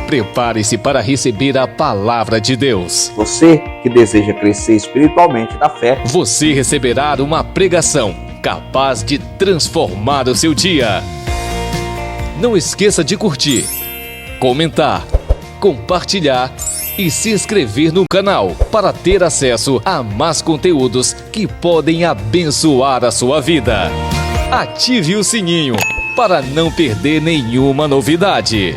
Prepare-se para receber a palavra de Deus. Você que deseja crescer espiritualmente na fé, Você receberá uma pregação capaz de transformar o seu dia. Não esqueça de curtir, comentar, compartilhar e se inscrever no canal para ter acesso a mais conteúdos que podem abençoar a sua vida. Ative o sininho para não perder nenhuma novidade.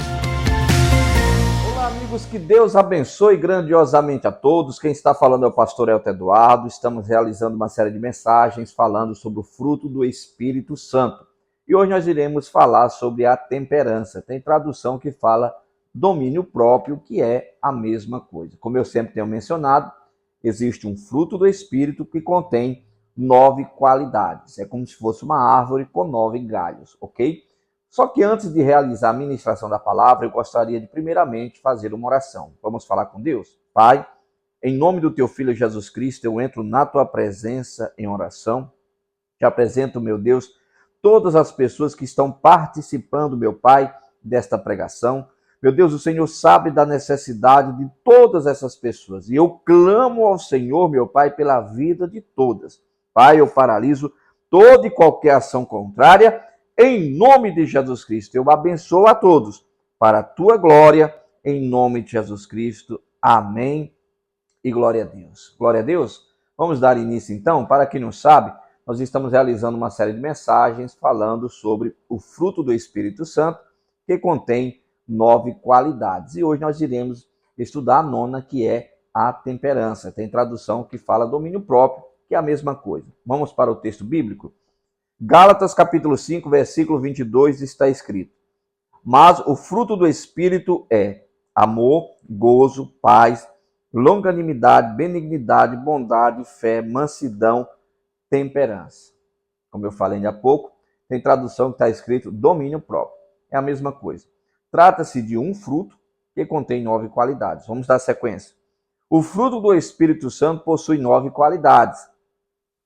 olá amigos, que Deus abençoe grandiosamente a todos. Quem está falando é o pastor Elton Eduardo. Estamos realizando uma série de mensagens falando sobre o fruto do Espírito Santo. E hoje nós iremos falar sobre a temperança. Tem tradução que fala domínio próprio, que é a mesma coisa. Como eu sempre tenho mencionado, existe um fruto do Espírito que contém 9 qualidades. É como se fosse uma árvore com 9 galhos, ok? Só que antes de realizar a ministração da palavra, eu gostaria de primeiramente fazer uma oração. Vamos falar com Deus? Pai, em nome do teu Filho Jesus Cristo, eu entro na tua presença em oração. Te apresento, meu Deus, todas as pessoas que estão participando, meu Pai, desta pregação. Meu Deus, o Senhor sabe da necessidade de todas essas pessoas. E eu clamo ao Senhor, meu Pai, pela vida de todas. Pai, eu paraliso toda e qualquer ação contrária. Em nome de Jesus Cristo, eu abençoo a todos para a tua glória. Em nome de Jesus Cristo. Amém. E glória a Deus. Glória a Deus. Vamos dar início então. Para quem não sabe, nós estamos realizando uma série de mensagens falando sobre o fruto do Espírito Santo, que contém 9 qualidades. E hoje nós iremos estudar a nona, que é a temperança. Tem tradução que fala domínio próprio, que é a mesma coisa. Vamos para o texto bíblico? Gálatas capítulo 5, versículo 22 está escrito: mas o fruto do Espírito é amor, gozo, paz, longanimidade, benignidade, bondade, fé, mansidão, temperança. Como eu falei ainda há pouco, tem tradução que está escrito domínio próprio. É a mesma coisa. Trata-se de um fruto que contém 9 qualidades. Vamos dar sequência. O fruto do Espírito Santo possui 9 qualidades.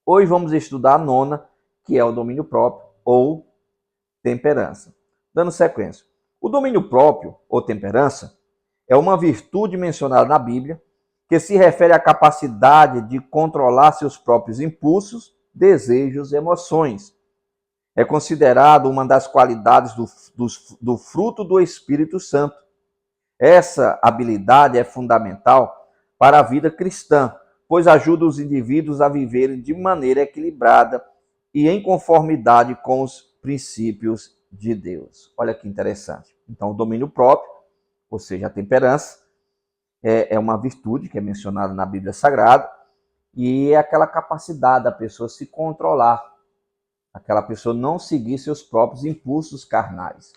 Hoje vamos estudar a nona, que é o domínio próprio ou temperança. Dando sequência. O domínio próprio ou temperança é uma virtude mencionada na Bíblia que se refere à capacidade de controlar seus próprios impulsos, desejos e emoções. É considerado uma das qualidades do fruto do Espírito Santo. Essa habilidade é fundamental para a vida cristã, pois ajuda os indivíduos a viverem de maneira equilibrada e em conformidade com os princípios de Deus. Olha que interessante. Então, o domínio próprio, ou seja, a temperança, é uma virtude que é mencionada na Bíblia Sagrada e é aquela capacidade da pessoa se controlar, aquela pessoa não seguir seus próprios impulsos carnais.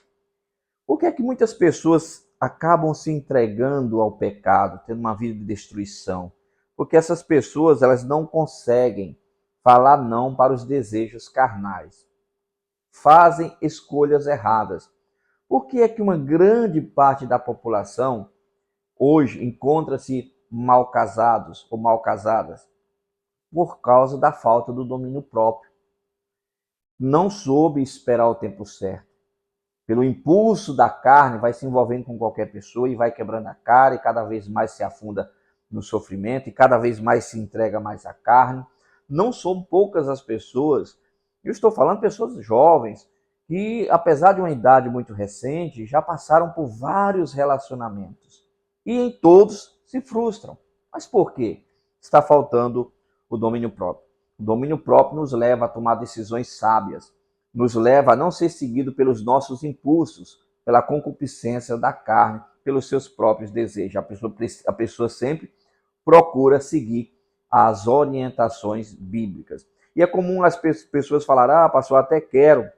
Por que é que muitas pessoas acabam se entregando ao pecado, tendo uma vida de destruição? Porque essas pessoas, elas não conseguem falar não para os desejos carnais. Fazem escolhas erradas. Por que é que uma grande parte da população hoje encontra-se mal casados ou mal casadas? Por causa da falta do domínio próprio. Não soube esperar o tempo certo. Pelo impulso da carne, vai se envolvendo com qualquer pessoa e vai quebrando a cara e cada vez mais se afunda no sofrimento e cada vez mais se entrega mais à carne. Não são poucas as pessoas, eu estou falando de pessoas jovens, que apesar de uma idade muito recente, já passaram por vários relacionamentos. E em todos se frustram. Mas por quê? Está faltando o domínio próprio. O domínio próprio nos leva a tomar decisões sábias, nos leva a não ser seguido pelos nossos impulsos, pela concupiscência da carne, pelos seus próprios desejos. A pessoa sempre procura seguir as orientações bíblicas. E é comum as pessoas falarem, pastor, até quero,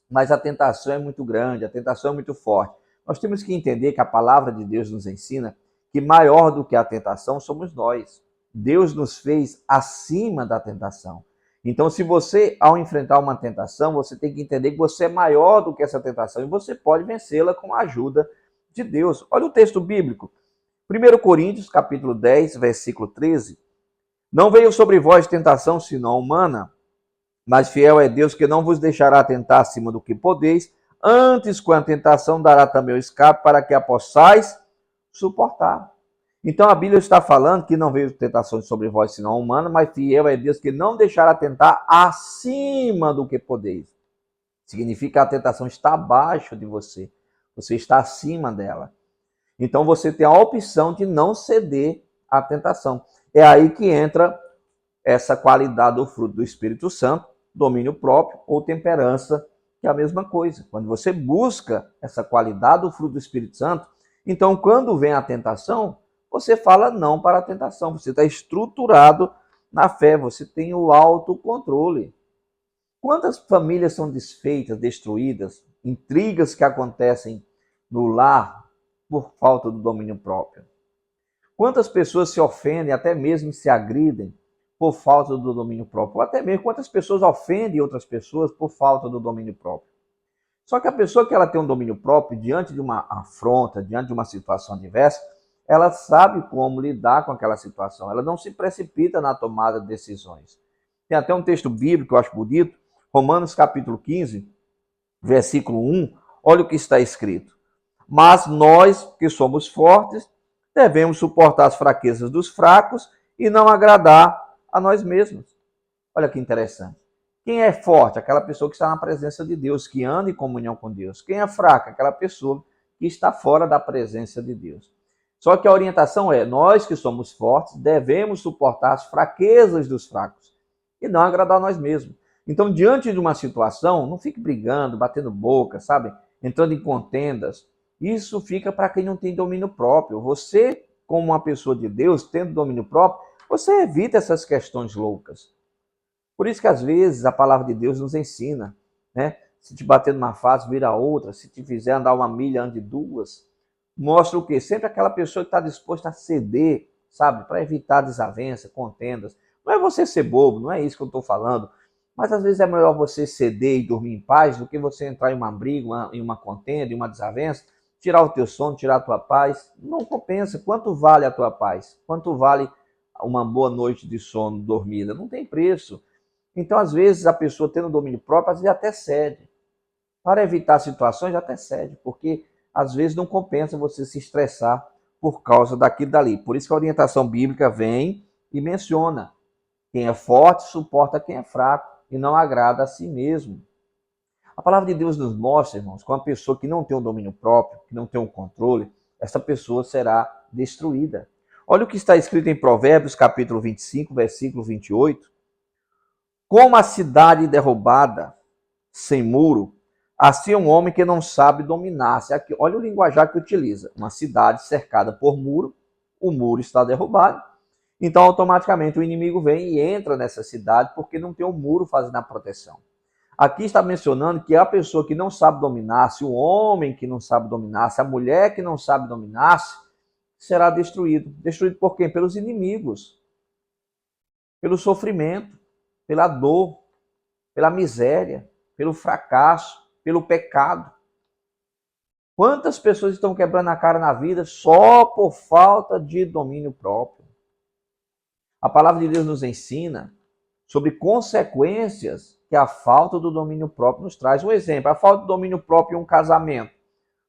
mas a tentação é muito grande, a tentação é muito forte. Nós temos que entender que a palavra de Deus nos ensina que maior do que a tentação somos nós. Deus nos fez acima da tentação. Então, se você, ao enfrentar uma tentação, você tem que entender que você é maior do que essa tentação e você pode vencê-la com a ajuda de Deus. Olha o texto bíblico. 1 Coríntios, capítulo 10, versículo 13. Não veio sobre vós tentação senão humana, mas fiel é Deus que não vos deixará tentar acima do que podeis, antes com a tentação dará também o escape para que a possais suportar. Então a Bíblia está falando que não veio tentações sobre vós senão humana, mas fiel é Deus que não deixará tentar acima do que podeis. Significa que a tentação está abaixo de você. Você está acima dela. Então você tem a opção de não ceder à tentação. É aí que entra essa qualidade do fruto do Espírito Santo, domínio próprio ou temperança, que é a mesma coisa. Quando você busca essa qualidade do fruto do Espírito Santo, então quando vem a tentação, você fala não para a tentação. Você está estruturado na fé, você tem o autocontrole. Quantas famílias são desfeitas, destruídas, intrigas que acontecem no lar por falta do domínio próprio? Quantas pessoas se ofendem, até mesmo se agridem por falta do domínio próprio? Ou até mesmo quantas pessoas ofendem outras pessoas por falta do domínio próprio? Só que a pessoa que ela tem um domínio próprio, diante de uma afronta, diante de uma situação adversa, ela sabe como lidar com aquela situação. Ela não se precipita na tomada de decisões. Tem até um texto bíblico que eu acho bonito, Romanos capítulo 15, versículo 1, olha o que está escrito. Mas nós, que somos fortes, devemos suportar as fraquezas dos fracos e não agradar a nós mesmos. Olha que interessante. Quem é forte? Aquela pessoa que está na presença de Deus, que anda em comunhão com Deus. Quem é fraca? Aquela pessoa que está fora da presença de Deus. Só que a orientação é, nós que somos fortes, devemos suportar as fraquezas dos fracos e não agradar a nós mesmos. Então, diante de uma situação, não fique brigando, batendo boca, sabe? Entrando em contendas. Isso fica para quem não tem domínio próprio. Você, como uma pessoa de Deus, tendo domínio próprio, você evita essas questões loucas. Por isso que, às vezes, a palavra de Deus nos ensina, né? Se te bater numa face, vira outra. Se te fizer andar uma milha, ande duas. Mostra o quê? Sempre aquela pessoa que está disposta a ceder, sabe? Para evitar desavença, contendas. Não é você ser bobo, não é isso que eu estou falando. Mas às vezes é melhor você ceder e dormir em paz do que você entrar em uma briga, em uma contenda, em uma desavença, tirar o teu sono, tirar a tua paz. Não compensa. Quanto vale a tua paz? Quanto vale uma boa noite de sono dormida? Não tem preço. Então, às vezes, a pessoa tendo domínio próprio, às vezes até cede. Para evitar situações, até cede, porque às vezes não compensa você se estressar por causa daquilo dali. Por isso que a orientação bíblica vem e menciona: quem é forte suporta quem é fraco e não agrada a si mesmo. A palavra de Deus nos mostra, irmãos, que uma pessoa que não tem um domínio próprio, que não tem um controle, essa pessoa será destruída. Olha o que está escrito em Provérbios, capítulo 25, versículo 28. Como a cidade derrubada, sem muro, assim é um homem que não sabe dominar-se. Olha o linguajar que utiliza. Uma cidade cercada por muro, o muro está derrubado. Então, automaticamente, o inimigo vem e entra nessa cidade porque não tem um muro fazendo a proteção. Aqui está mencionando que a pessoa que não sabe dominar-se, o homem que não sabe dominar-se, a mulher que não sabe dominar-se, será destruído. Destruído por quem? Pelos inimigos, pelo sofrimento, pela dor, pela miséria, pelo fracasso, pelo pecado. Quantas pessoas estão quebrando a cara na vida só por falta de domínio próprio? A palavra de Deus nos ensina sobre consequências que a falta do domínio próprio nos traz. Um exemplo, a falta de domínio próprio em um casamento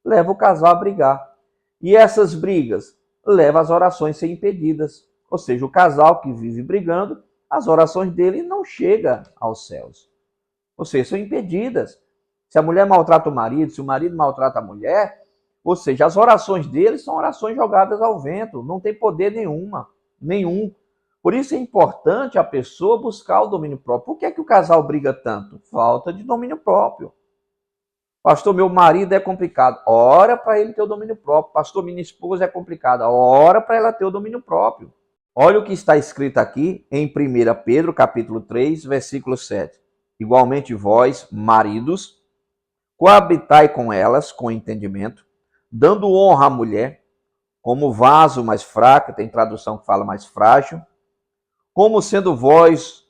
leva o casal a brigar. E essas brigas levam as orações a serem impedidas. Ou seja, o casal que vive brigando, as orações dele não chegam aos céus. Ou seja, são impedidas. Se a mulher maltrata o marido, se o marido maltrata a mulher, ou seja, as orações deles são orações jogadas ao vento, não tem poder nenhum. Por isso é importante a pessoa buscar o domínio próprio. Por que é que o casal briga tanto? Falta de domínio próprio. Pastor, meu marido é complicado. Ora para ele ter o domínio próprio. Pastor, minha esposa é complicada. Ora para ela ter o domínio próprio. Olha o que está escrito aqui em 1 Pedro, capítulo 3, versículo 7. Igualmente vós, maridos, coabitai com elas com entendimento, dando honra à mulher, como vaso mais fraco, tem tradução que fala mais frágil, como sendo vós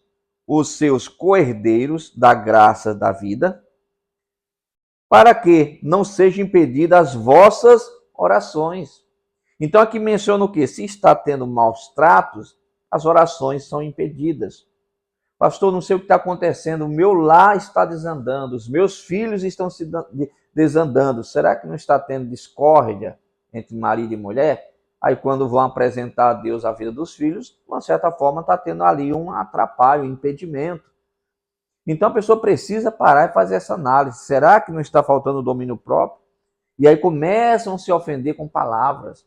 os seus co-herdeiros da graça da vida, para que não sejam impedidas as vossas orações. Então aqui menciona o quê? Se está tendo maus tratos, as orações são impedidas. Pastor, não sei o que está acontecendo, o meu lar está desandando, os meus filhos estão se desandando. Será que não está tendo discórdia entre marido e mulher, aí quando vão apresentar a Deus a vida dos filhos, de uma certa forma está tendo ali um atrapalho, um impedimento. Então a pessoa precisa parar e fazer essa análise. Será que não está faltando domínio próprio? E aí começam a se ofender com palavras.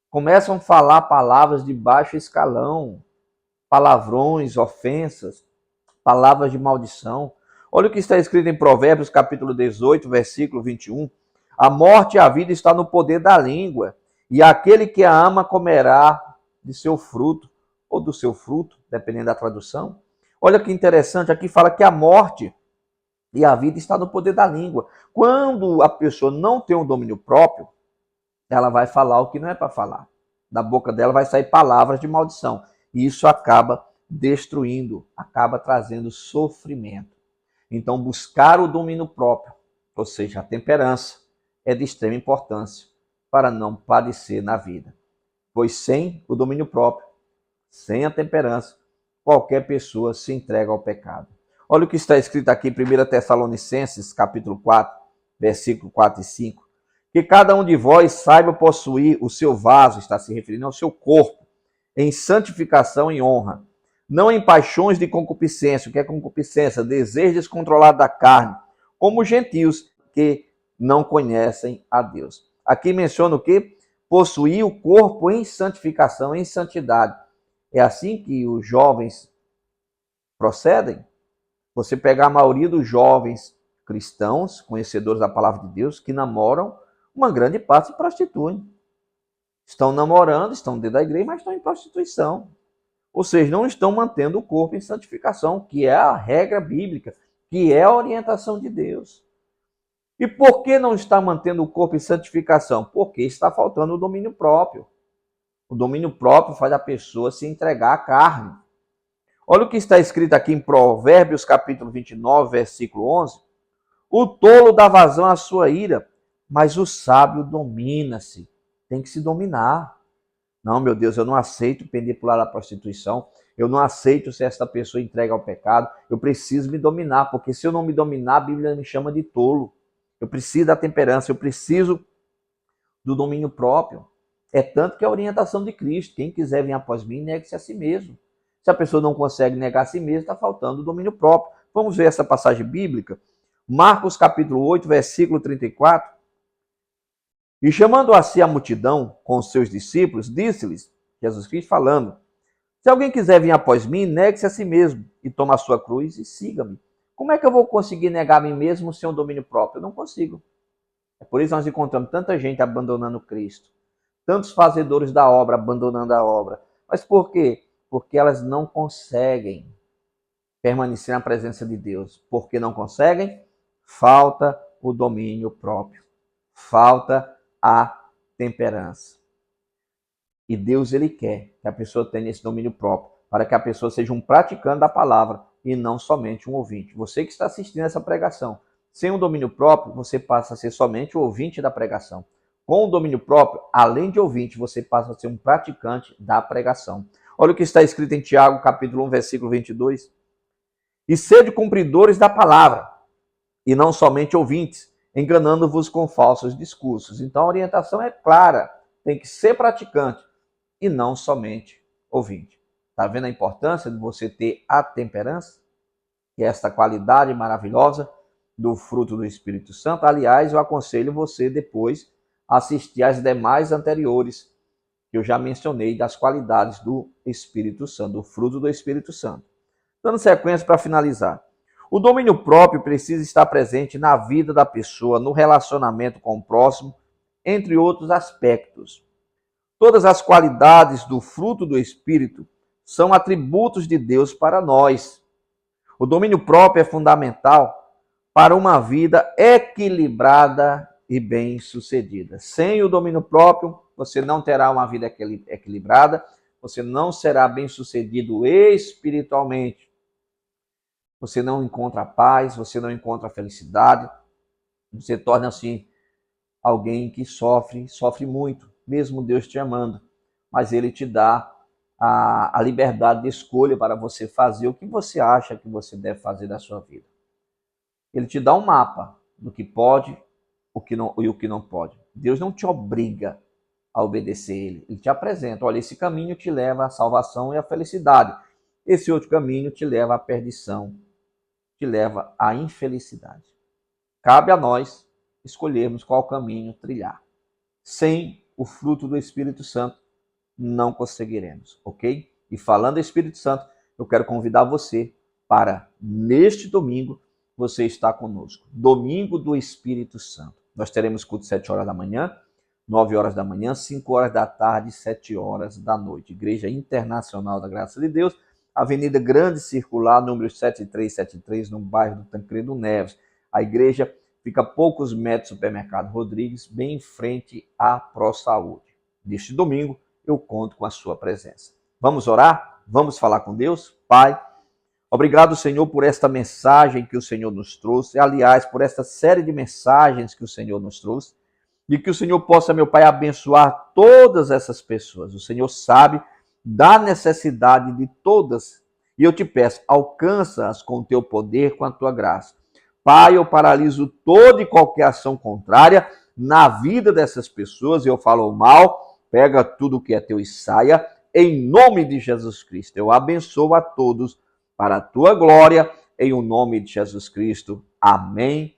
Começam a falar palavras de baixo escalão, palavrões, ofensas, palavras de maldição. Olha o que está escrito em Provérbios, capítulo 18, versículo 21. A morte e a vida estão no poder da língua, e aquele que a ama comerá de seu fruto, ou do seu fruto, dependendo da tradução. Olha que interessante, aqui fala que a morte e a vida está no poder da língua. Quando a pessoa não tem um domínio próprio, ela vai falar o que não é para falar. Da boca dela vai sair palavras de maldição. E isso acaba destruindo, acaba trazendo sofrimento. Então, buscar o domínio próprio, ou seja, a temperança, é de extrema importância para não padecer na vida. Pois sem o domínio próprio, sem a temperança, qualquer pessoa se entrega ao pecado. Olha o que está escrito aqui em 1 Tessalonicenses, capítulo 4, versículo 4 e 5. Que cada um de vós saiba possuir o seu vaso, está se referindo ao seu corpo, em santificação e honra, não em paixões de concupiscência. O que é concupiscência? Desejo descontrolado da carne, como os gentios que não conhecem a Deus. Aqui menciona o que? Possuir o corpo em santificação, em santidade. É assim que os jovens procedem. Você pegar a maioria dos jovens cristãos, conhecedores da palavra de Deus, que namoram, uma grande parte se prostituem. Estão namorando, estão dentro da igreja, mas estão em prostituição. Ou seja, não estão mantendo o corpo em santificação, que é a regra bíblica, que é a orientação de Deus. E por que não está mantendo o corpo em santificação? Porque está faltando o domínio próprio. O domínio próprio faz a pessoa se entregar à carne. Olha o que está escrito aqui em Provérbios, capítulo 29, versículo 11. O tolo dá vazão à sua ira, mas o sábio domina-se. Tem que se dominar. Não, meu Deus, eu não aceito pender para o lado da prostituição. Eu não aceito ser essa pessoa entregue ao pecado. Eu preciso me dominar, porque se eu não me dominar, a Bíblia me chama de tolo. Eu preciso da temperança, eu preciso do domínio próprio. É tanto que a orientação de Cristo, quem quiser vir após mim, negue-se a si mesmo. Se a pessoa não consegue negar a si mesma, está faltando o domínio próprio. Vamos ver essa passagem bíblica. Marcos capítulo 8, versículo 34. E chamando a si a multidão com os seus discípulos, disse-lhes, Jesus Cristo falando, se alguém quiser vir após mim, negue-se a si mesmo e tome a sua cruz e siga-me. Como é que eu vou conseguir negar a mim mesmo sem um domínio próprio? Eu não consigo. É por isso que nós encontramos tanta gente abandonando Cristo. Tantos fazedores da obra abandonando a obra. Mas por quê? Porque elas não conseguem permanecer na presença de Deus. Por que não conseguem? Falta o domínio próprio. Falta a temperança. E Deus, ele quer que a pessoa tenha esse domínio próprio, para que a pessoa seja um praticante da palavra e não somente um ouvinte. Você que está assistindo essa pregação, sem um domínio próprio, você passa a ser somente o ouvinte da pregação. Com o domínio próprio, além de ouvinte, você passa a ser um praticante da pregação. Olha o que está escrito em Tiago, capítulo 1, versículo 22. E sede cumpridores da palavra, e não somente ouvintes, enganando-vos com falsos discursos. Então a orientação é clara, tem que ser praticante e não somente ouvinte. Está vendo a importância de você ter a temperança? Que é esta qualidade maravilhosa do fruto do Espírito Santo. Aliás, eu aconselho você depois a assistir às demais anteriores, que eu já mencionei, das qualidades do Espírito Santo, do fruto do Espírito Santo. Dando sequência para finalizar. O domínio próprio precisa estar presente na vida da pessoa, no relacionamento com o próximo, entre outros aspectos. Todas as qualidades do fruto do Espírito são atributos de Deus para nós. O domínio próprio é fundamental para uma vida equilibrada e bem-sucedida. Sem o domínio próprio, você não terá uma vida equilibrada, você não será bem-sucedido espiritualmente. Você não encontra paz, você não encontra felicidade, você torna-se alguém que sofre muito, mesmo Deus te amando, mas Ele te dá a liberdade de escolha para você fazer o que você acha que você deve fazer da sua vida. Ele te dá um mapa do que pode e o que não pode. Deus não te obriga a obedecer ele. Ele te apresenta, olha, esse caminho te leva à salvação e à felicidade. Esse outro caminho te leva à perdição, te leva à infelicidade. Cabe a nós escolhermos qual caminho trilhar. Sem o fruto do Espírito Santo, não conseguiremos, ok? E falando do Espírito Santo, eu quero convidar você para, neste domingo, você estar conosco. Domingo do Espírito Santo. Nós teremos culto 7 horas da manhã, 9 horas da manhã, 5 horas da tarde e 7 horas da noite. Igreja Internacional da Graça de Deus, Avenida Grande Circular, número 7373, no bairro do Tancredo Neves. A igreja fica a poucos metros do Supermercado Rodrigues, bem em frente à ProSaúde. Neste domingo, eu conto com a sua presença. Vamos orar? Vamos falar com Deus? Pai, obrigado, Senhor, por esta mensagem que o Senhor nos trouxe. Aliás, por esta série de mensagens que o Senhor nos trouxe. E que o Senhor possa, meu Pai, abençoar todas essas pessoas. O Senhor sabe da necessidade de todas. E eu te peço, alcança-as com o teu poder, com a tua graça. Pai, eu paraliso toda e qualquer ação contrária na vida dessas pessoas. Eu falo mal, pega tudo que é teu e saia. Em nome de Jesus Cristo, eu abençoo a todos para a tua glória. Em o nome de Jesus Cristo. Amém.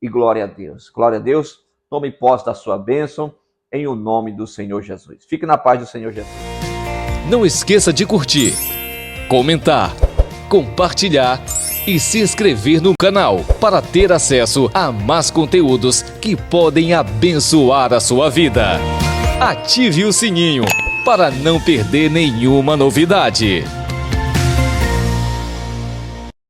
E glória a Deus. Glória a Deus. Tome posse da sua bênção. Em o nome do Senhor Jesus. Fique na paz do Senhor Jesus. Não esqueça de curtir, comentar, compartilhar e se inscrever no canal para ter acesso a mais conteúdos que podem abençoar a sua vida. Ative o sininho para não perder nenhuma novidade.